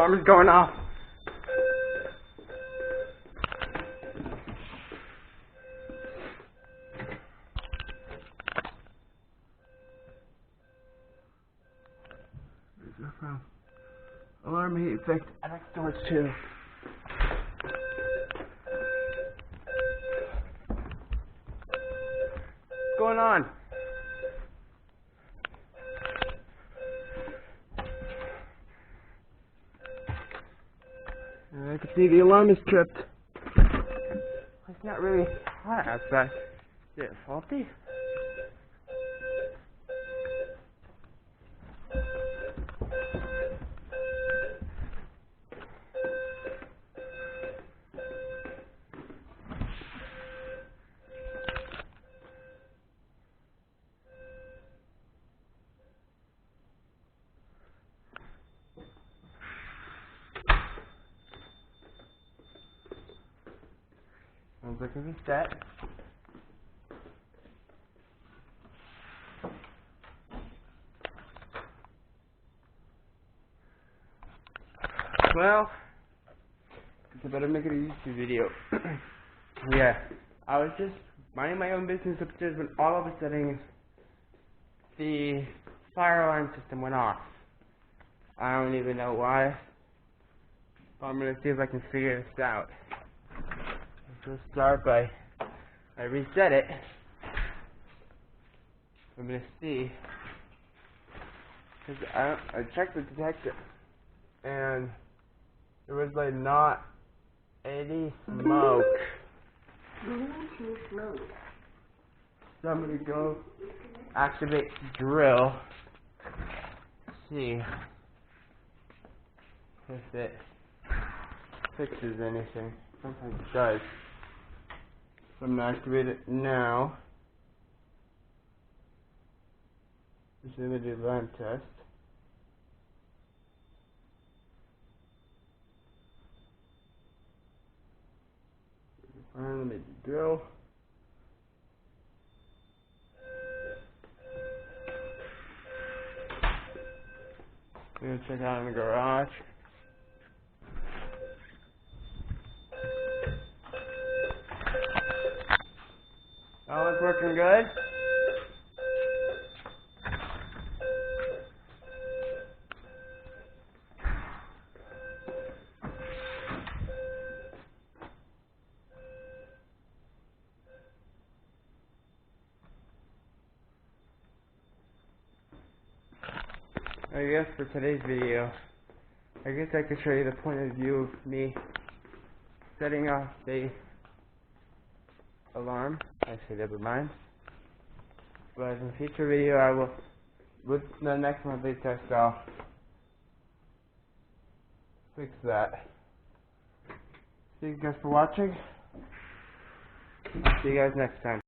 alarm is going off. Where's that from? Alarm heat effect attic storage too. What's going on? I can see the alarm is tripped. It's not really hot outside. Is it faulty? Sounds like a reset. Well, I better make it a YouTube video. Yeah, I was just minding my own business upstairs when all of a sudden the fire alarm system went off. I don't even know why. I'm gonna see if I can figure this out. Let's start by I reset it. I'm gonna see, cause I checked the detector and there was like not any smoke. So I'm gonna go activate the drill. See if it fixes anything. Sometimes it does. So I'm gonna activate it now. Just gonna do a alarm test. Let me drill. I'm gonna check out in the garage. Oh, it's working good. I guess for today's video, I guess I could show you the point of view of me setting off the alarm. Actually, never mind. But in a future video, I will, with the next monthly test, I'll fix that. Thank you guys for watching. See you guys next time.